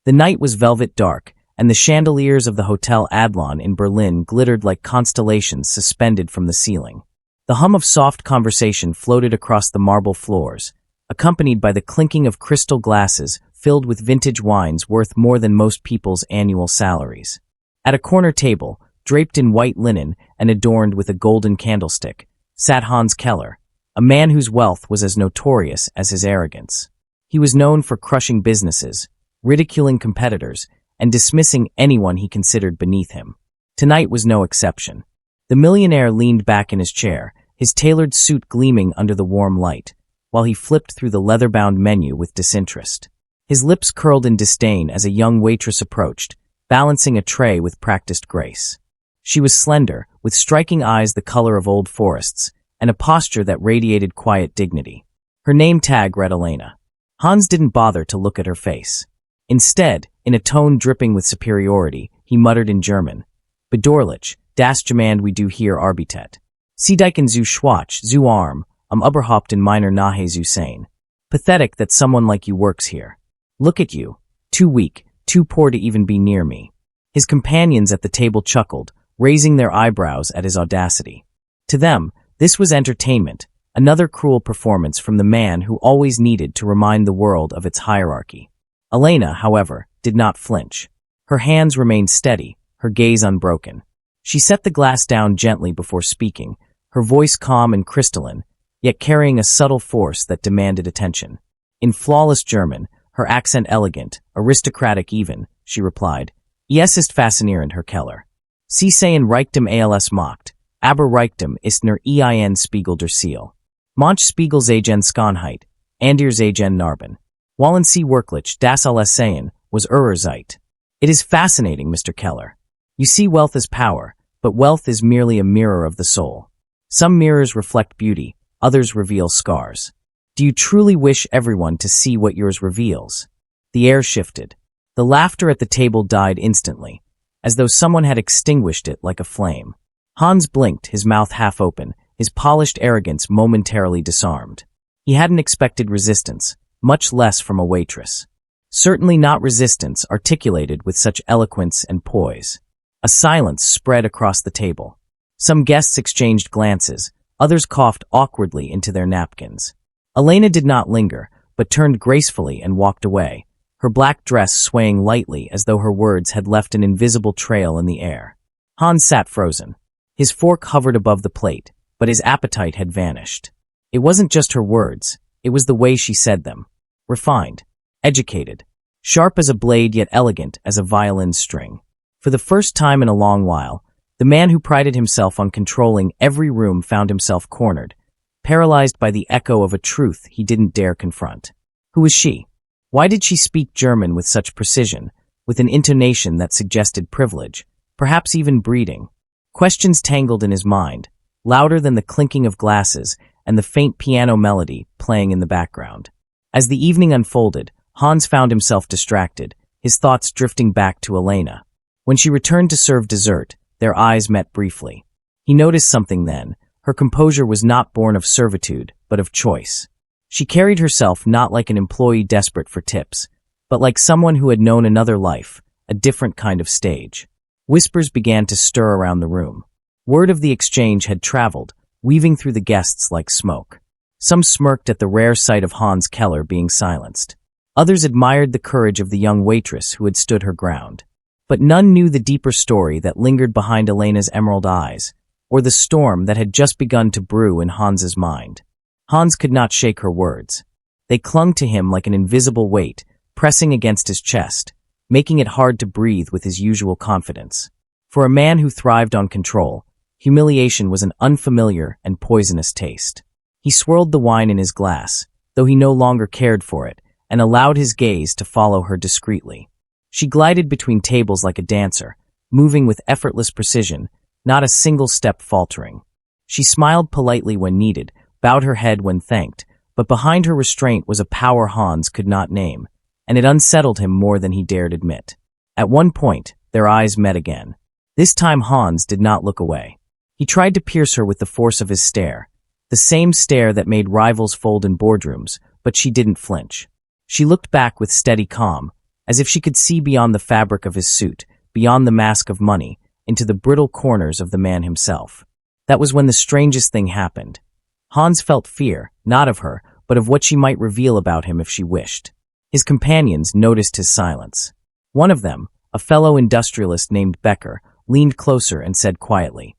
The night was velvet dark, and the chandeliers of the Hotel Adlon in Berlin glittered like constellations suspended from the ceiling. The hum of soft conversation floated across the marble floors, accompanied by the clinking of crystal glasses filled with vintage wines worth more than most people's annual salaries. At a corner table, draped in white linen and adorned with a golden candlestick, sat Hans Keller, a man whose wealth was as notorious as his arrogance. He was known for crushing businesses, ridiculing competitors, and dismissing anyone he considered beneath him. Tonight was no exception. The millionaire leaned back in his chair, his tailored suit gleaming under the warm light, while he flipped through the leather-bound menu with disinterest. His lips curled in disdain as a young waitress approached, balancing a tray with practiced grace. She was slender, with striking eyes the color of old forests, and a posture that radiated quiet dignity. Her name tag read Elena. Hans didn't bother to look at her face. Instead, in a tone dripping with superiority, he muttered in German, "Bedauerlich, das Jemand we do hier arbeitet. Sie denken zu schwach, zu arm, Überhaupt in meiner Nahe zu sein. Pathetic that someone like you works here. Look at you, too weak, too poor to even be near me." His companions at the table chuckled, raising their eyebrows at his audacity. To them, this was entertainment, another cruel performance from the man who always needed to remind the world of its hierarchy. Elena, however, did not flinch. Her hands remained steady, her gaze unbroken. She set the glass down gently before speaking, her voice calm and crystalline, yet carrying a subtle force that demanded attention. In flawless German, her accent elegant, aristocratic even, she replied, "Es ist faszinierend, Herr Keller. Sie sehen Reichtum als Macht, aber Reichtum ist nur ein Spiegel der Seele. Manch Spiegel sagen Schönheit, andere sagen Narben. Wollen Sie wirklich das alles sehen, was Zeit. It is fascinating, Mr. Keller. You see wealth as power, but wealth is merely a mirror of the soul. Some mirrors reflect beauty, others reveal scars. Do you truly wish everyone to see what yours reveals?" The air shifted. The laughter at the table died instantly, as though someone had extinguished it like a flame. Hans blinked, his mouth half open, his polished arrogance momentarily disarmed. He hadn't expected resistance, much less from a waitress. Certainly not resistance articulated with such eloquence and poise. A silence spread across the table. Some guests exchanged glances, others coughed awkwardly into their napkins. Elena did not linger, but turned gracefully and walked away, her black dress swaying lightly as though her words had left an invisible trail in the air. Hans sat frozen. His fork hovered above the plate, but his appetite had vanished. It wasn't just her words, it was the way she said them. Refined, educated, sharp as a blade yet elegant as a violin string. For the first time in a long while, the man who prided himself on controlling every room found himself cornered, paralyzed by the echo of a truth he didn't dare confront. Who was she? Why did she speak German with such precision, with an intonation that suggested privilege, perhaps even breeding? Questions tangled in his mind, louder than the clinking of glasses and the faint piano melody playing in the background. As the evening unfolded, Hans found himself distracted, his thoughts drifting back to Elena. When she returned to serve dessert, their eyes met briefly. He noticed something then. Her composure was not born of servitude, but of choice. She carried herself not like an employee desperate for tips, but like someone who had known another life, a different kind of stage. Whispers began to stir around the room. Word of the exchange had traveled, weaving through the guests like smoke. Some smirked at the rare sight of Hans Keller being silenced. Others admired the courage of the young waitress who had stood her ground. But none knew the deeper story that lingered behind Elena's emerald eyes, or the storm that had just begun to brew in Hans's mind. Hans could not shake her words. They clung to him like an invisible weight, pressing against his chest, making it hard to breathe with his usual confidence. For a man who thrived on control, humiliation was an unfamiliar and poisonous taste. He swirled the wine in his glass, though he no longer cared for it, and allowed his gaze to follow her discreetly. She glided between tables like a dancer, moving with effortless precision, not a single step faltering. She smiled politely when needed, bowed her head when thanked, but behind her restraint was a power Hans could not name, and it unsettled him more than he dared admit. At one point, their eyes met again. This time Hans did not look away. He tried to pierce her with the force of his stare, the same stare that made rivals fold in boardrooms, but she didn't flinch. She looked back with steady calm, as if she could see beyond the fabric of his suit, beyond the mask of money, into the brittle corners of the man himself. That was when the strangest thing happened. Hans felt fear, not of her, but of what she might reveal about him if she wished. His companions noticed his silence. One of them, a fellow industrialist named Becker, leaned closer and said quietly,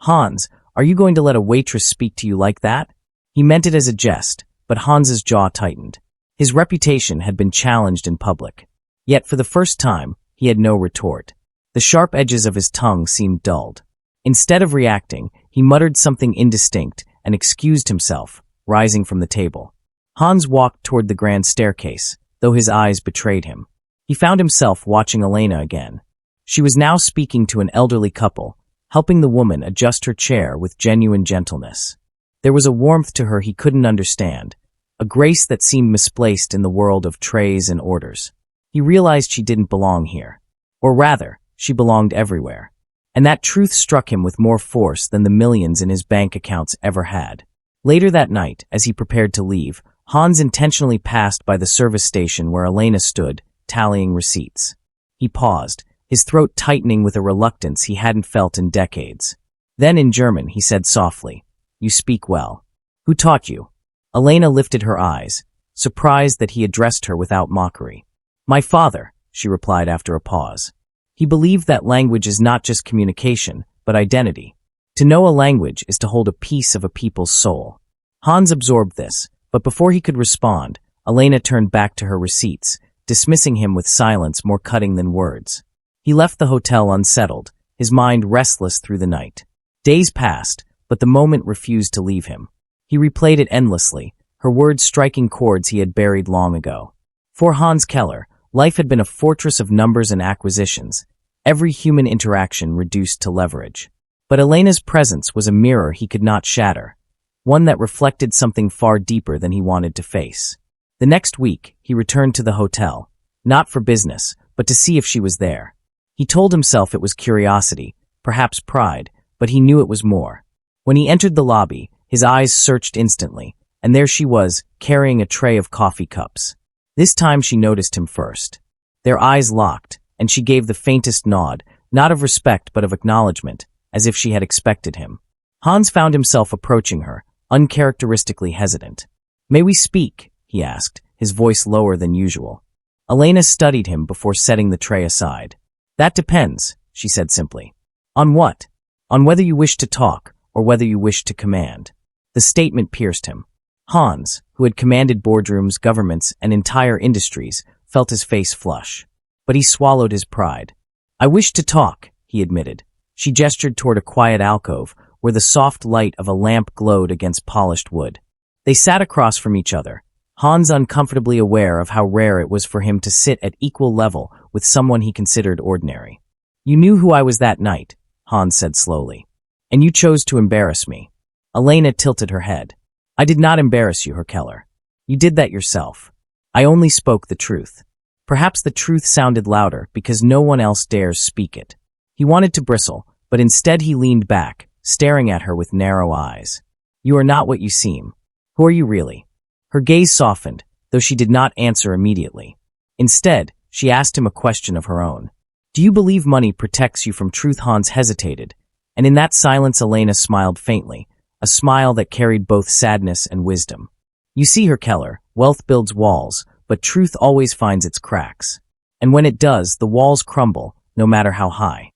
"Hans, are you going to let a waitress speak to you like that?" He meant it as a jest, but Hans's jaw tightened. His reputation had been challenged in public. Yet for the first time, he had no retort. The sharp edges of his tongue seemed dulled. Instead of reacting, he muttered something indistinct and excused himself, rising from the table. Hans walked toward the grand staircase, though his eyes betrayed him. He found himself watching Elena again. She was now speaking to an elderly couple, helping the woman adjust her chair with genuine gentleness. There was a warmth to her he couldn't understand, a grace that seemed misplaced in the world of trays and orders. He realized she didn't belong here. Or rather, she belonged everywhere. And that truth struck him with more force than the millions in his bank accounts ever had. Later that night, as he prepared to leave, Hans intentionally passed by the service station where Elena stood, tallying receipts. He paused, his throat tightening with a reluctance he hadn't felt in decades. Then in German, he said softly, "You speak well. Who taught you?" Elena lifted her eyes, surprised that he addressed her without mockery. "My father," she replied after a pause. He believed that language is not just communication, but identity. To know a language is to hold a piece of a people's soul. Hans absorbed this, but before he could respond, Elena turned back to her receipts, dismissing him with silence more cutting than words. He left the hotel unsettled, his mind restless through the night. Days passed, but the moment refused to leave him. He replayed it endlessly, her words striking chords he had buried long ago. For Hans Keller, life had been a fortress of numbers and acquisitions, every human interaction reduced to leverage. But Elena's presence was a mirror he could not shatter, one that reflected something far deeper than he wanted to face. The next week, he returned to the hotel, not for business, but to see if she was there. He told himself it was curiosity, perhaps pride, but he knew it was more. When he entered the lobby, his eyes searched instantly, and there she was, carrying a tray of coffee cups. This time she noticed him first. Their eyes locked, and she gave the faintest nod, not of respect but of acknowledgement, as if she had expected him. Hans found himself approaching her, uncharacteristically hesitant. "May we speak?" he asked, his voice lower than usual. Elena studied him before setting the tray aside. "That depends," she said simply. "On what?" "On whether you wish to talk, or whether you wish to command." The statement pierced him. Hans, who had commanded boardrooms, governments, and entire industries, felt his face flush. But he swallowed his pride. "I wish to talk," he admitted. She gestured toward a quiet alcove, where the soft light of a lamp glowed against polished wood. They sat across from each other, Hans uncomfortably aware of how rare it was for him to sit at equal level with someone he considered ordinary. "You knew who I was that night," Hans said slowly. "And you chose to embarrass me." Elena tilted her head. "I did not embarrass you, Herr Keller. You did that yourself. I only spoke the truth." Perhaps the truth sounded louder because no one else dares speak it. He wanted to bristle, but instead he leaned back, staring at her with narrow eyes. "You are not what you seem. Who are you really?" Her gaze softened, though she did not answer immediately. Instead, she asked him a question of her own. "Do you believe money protects you from truth?" Hans hesitated, and in that silence Elena smiled faintly, a smile that carried both sadness and wisdom. "You see, Herr Keller, wealth builds walls, but truth always finds its cracks. And when it does, the walls crumble, no matter how high."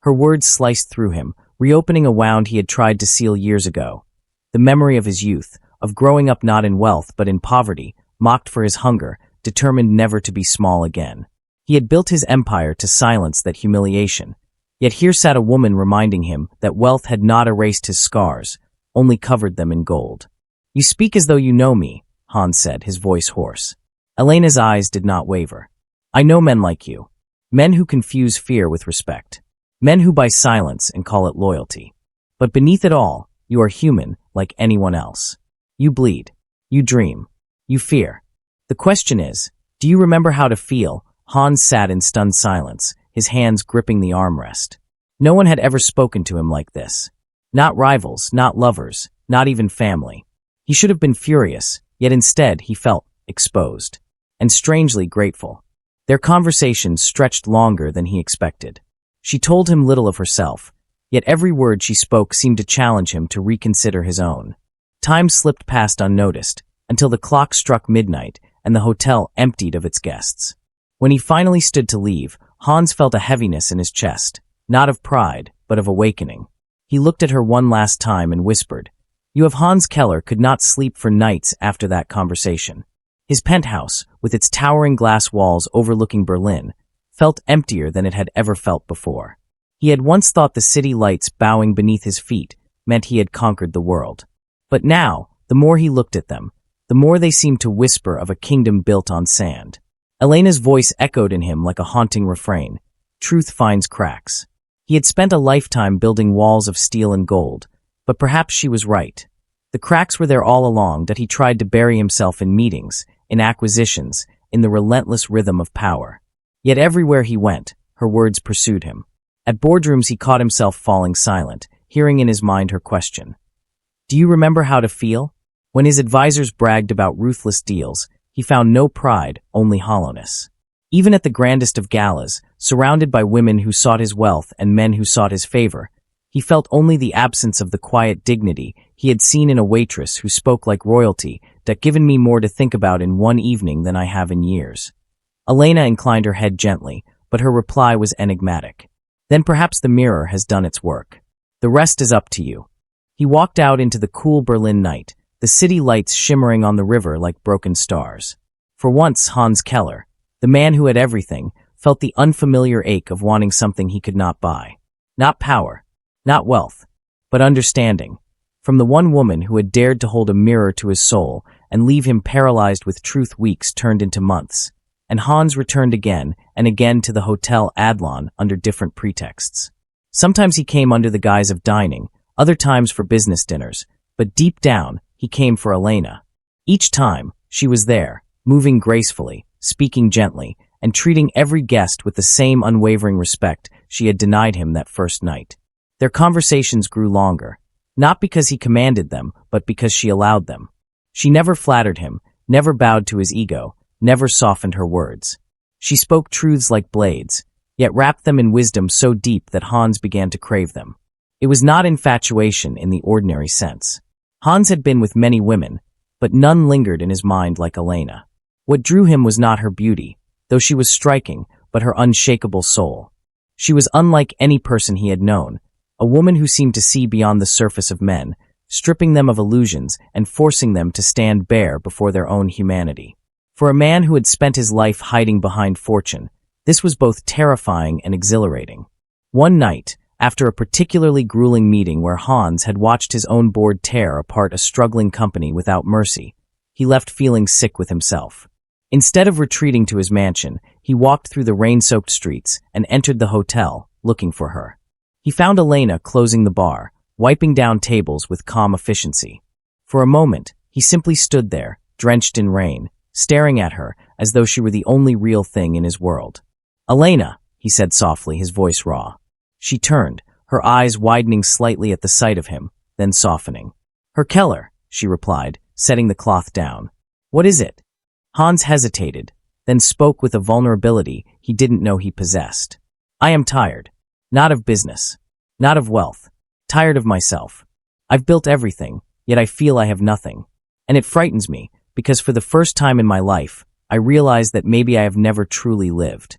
Her words sliced through him, reopening a wound he had tried to seal years ago. The memory of his youth, of growing up not in wealth but in poverty, mocked for his hunger, determined never to be small again. He had built his empire to silence that humiliation. Yet here sat a woman reminding him that wealth had not erased his scars, only covered them in gold. "You speak as though you know me," Hans said, his voice hoarse. Elena's eyes did not waver. "I know men like you. Men who confuse fear with respect. Men who buy silence and call it loyalty. But beneath it all, you are human like anyone else. You bleed. You dream. You fear. The question is, do you remember how to feel?" Hans sat in stunned silence, his hands gripping the armrest. No one had ever spoken to him like this. Not rivals, not lovers, not even family. He should have been furious, yet instead he felt exposed. And strangely grateful. Their conversation stretched longer than he expected. She told him little of herself, yet every word she spoke seemed to challenge him to reconsider his own. Time slipped past unnoticed, until the clock struck midnight and the hotel emptied of its guests. When he finally stood to leave, Hans felt a heaviness in his chest, not of pride, but of awakening. He looked at her one last time and whispered, "You have." Hans Keller could not sleep for nights after that conversation. His penthouse, with its towering glass walls overlooking Berlin, felt emptier than it had ever felt before. He had once thought the city lights bowing beneath his feet meant he had conquered the world. But now, the more he looked at them, the more they seemed to whisper of a kingdom built on sand. Elena's voice echoed in him like a haunting refrain. Truth finds cracks. He had spent a lifetime building walls of steel and gold, but perhaps she was right. The cracks were there all along that he tried to bury himself in meetings, in acquisitions, in the relentless rhythm of power. Yet everywhere he went, her words pursued him. At boardrooms he caught himself falling silent, hearing in his mind her question. "Do you remember how to feel?" When his advisors bragged about ruthless deals, he found no pride, only hollowness. Even at the grandest of galas, surrounded by women who sought his wealth and men who sought his favor, he felt only the absence of the quiet dignity he had seen in a waitress who spoke like royalty, "That given me more to think about in one evening than I have in years." Elena inclined her head gently, but her reply was enigmatic. "Then perhaps the mirror has done its work. The rest is up to you." He walked out into the cool Berlin night, the city lights shimmering on the river like broken stars. For once, Hans Keller, the man who had everything, felt the unfamiliar ache of wanting something he could not buy. Not power, not wealth, but understanding. From the one woman who had dared to hold a mirror to his soul and leave him paralyzed with truth, weeks turned into months. And Hans returned again and again to the Hotel Adlon under different pretexts. Sometimes he came under the guise of dining, other times for business dinners, but deep down, he came for Elena. Each time, she was there, moving gracefully, speaking gently, and treating every guest with the same unwavering respect she had denied him that first night. Their conversations grew longer, not because he commanded them, but because she allowed them. She never flattered him, never bowed to his ego, never softened her words. She spoke truths like blades, yet wrapped them in wisdom so deep that Hans began to crave them. It was not infatuation in the ordinary sense. Hans had been with many women, but none lingered in his mind like Elena. What drew him was not her beauty, though she was striking, but her unshakable soul. She was unlike any person he had known, a woman who seemed to see beyond the surface of men, stripping them of illusions and forcing them to stand bare before their own humanity. For a man who had spent his life hiding behind fortune, this was both terrifying and exhilarating. One night, after a particularly grueling meeting where Hans had watched his own board tear apart a struggling company without mercy, he left feeling sick with himself. Instead of retreating to his mansion, he walked through the rain-soaked streets and entered the hotel, looking for her. He found Elena closing the bar, wiping down tables with calm efficiency. For a moment, he simply stood there, drenched in rain, staring at her as though she were the only real thing in his world. "Elena," he said softly, his voice raw. She turned, her eyes widening slightly at the sight of him, then softening. "Herr Keller," she replied, setting the cloth down. "What is it?" Hans hesitated, then spoke with a vulnerability he didn't know he possessed. "I am tired. Not of business. Not of wealth. Tired of myself. I've built everything, yet I feel I have nothing. And it frightens me, because for the first time in my life, I realize that maybe I have never truly lived."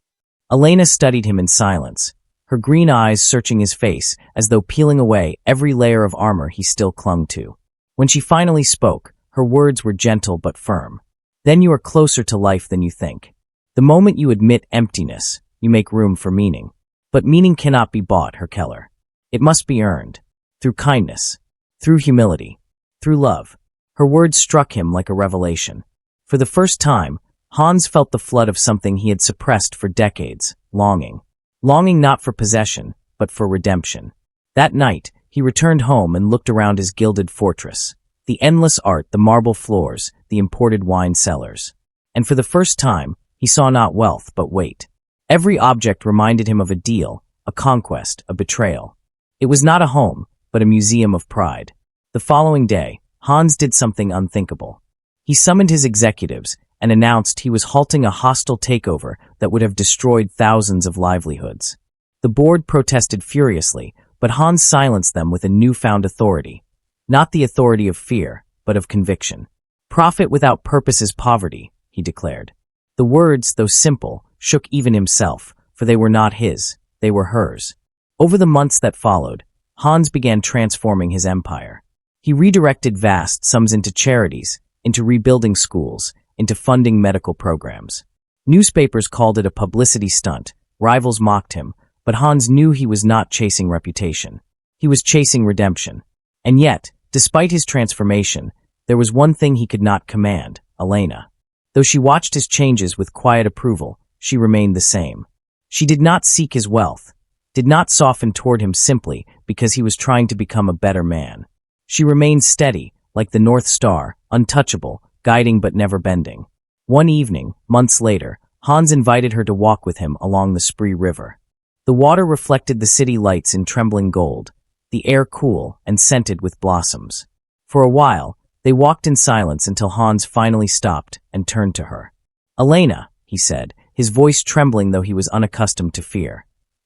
Elena studied him in silence, her green eyes searching his face as though peeling away every layer of armor he still clung to. When she finally spoke, her words were gentle but firm. "Then you are closer to life than you think. The moment you admit emptiness, you make room for meaning. But meaning cannot be bought, Herr Keller. It must be earned. Through kindness. Through humility. Through love." Her words struck him like a revelation. For the first time, Hans felt the flood of something he had suppressed for decades, longing. Longing not for possession, but for redemption. That night, he returned home and looked around his gilded fortress. The endless art, the marble floors, the imported wine cellars. And for the first time, he saw not wealth, but weight. Every object reminded him of a deal, a conquest, a betrayal. It was not a home, but a museum of pride. The following day, Hans did something unthinkable. He summoned his executives and announced he was halting a hostile takeover that would have destroyed thousands of livelihoods. The board protested furiously, but Hans silenced them with a newfound authority. Not the authority of fear, but of conviction. "Profit without purpose is poverty," he declared. The words, though simple, shook even himself, for they were not his, they were hers. Over the months that followed, Hans began transforming his empire. He redirected vast sums into charities, into rebuilding schools, into funding medical programs. Newspapers called it a publicity stunt, rivals mocked him, but Hans knew he was not chasing reputation. He was chasing redemption. And yet, despite his transformation, there was one thing he could not command: Elena. Though she watched his changes with quiet approval, she remained the same. She did not seek his wealth, did not soften toward him simply because he was trying to become a better man. She remained steady, like the North Star, untouchable, guiding but never bending. One evening, months later, Hans invited her to walk with him along the Spree River. The water reflected the city lights in trembling gold, the air cool and scented with blossoms. For a while, they walked in silence until Hans finally stopped and turned to her. "Elena," he said, his voice trembling though he was unaccustomed to fear.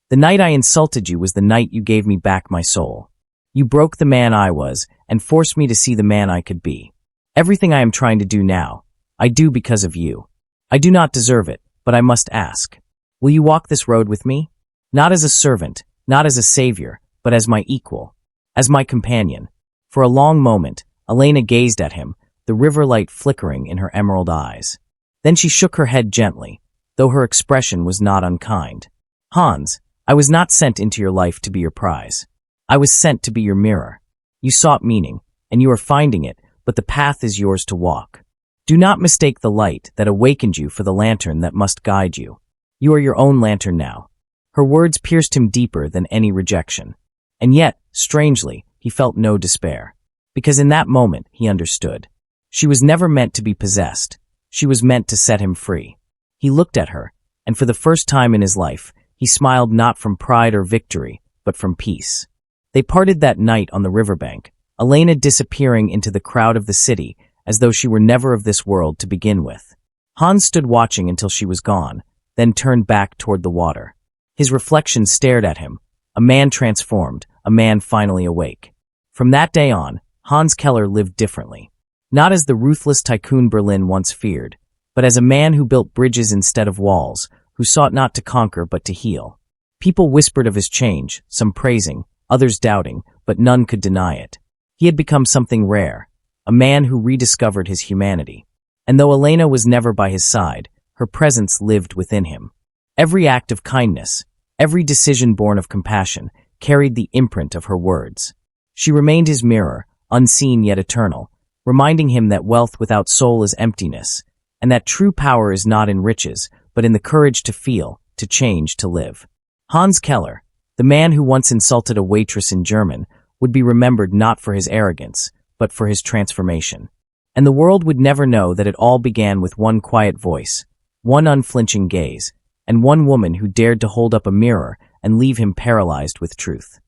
"The night I insulted you was the night you gave me back my soul. You broke the man I was and forced me to see the man I could be. Everything I am trying to do now, I do because of you. I do not deserve it, but I must ask. Will you walk this road with me? Not as a servant, not as a savior, but as my equal, as my companion." For a long moment, Elena gazed at him, the river light flickering in her emerald eyes. Then she shook her head gently, though her expression was not unkind. "Hans, I was not sent into your life to be your prize. I was sent to be your mirror. You sought meaning, and you are finding it, but the path is yours to walk. Do not mistake the light that awakened you for the lantern that must guide you. You are your own lantern now." Her words pierced him deeper than any rejection. And yet, strangely, he felt no despair. Because in that moment, he understood. She was never meant to be possessed. She was meant to set him free. He looked at her, and for the first time in his life, he smiled not from pride or victory, but from peace. They parted that night on the riverbank, Elena disappearing into the crowd of the city as though she were never of this world to begin with. Hans stood watching until she was gone, then turned back toward the water. His reflection stared at him, a man transformed, a man finally awake. From that day on, Hans Keller lived differently. Not as the ruthless tycoon Berlin once feared, but as a man who built bridges instead of walls, who sought not to conquer but to heal. People whispered of his change, some praising, others doubting, but none could deny it. He had become something rare, a man who rediscovered his humanity. And though Elena was never by his side, her presence lived within him. Every act of kindness, every decision born of compassion, carried the imprint of her words. She remained his mirror, unseen yet eternal, reminding him that wealth without soul is emptiness, and that true power is not in riches, but in the courage to feel, to change, to live. Hans Keller, the man who once insulted a waitress in German, would be remembered not for his arrogance, but for his transformation. And the world would never know that it all began with one quiet voice, one unflinching gaze, and one woman who dared to hold up a mirror and leave him paralyzed with truth.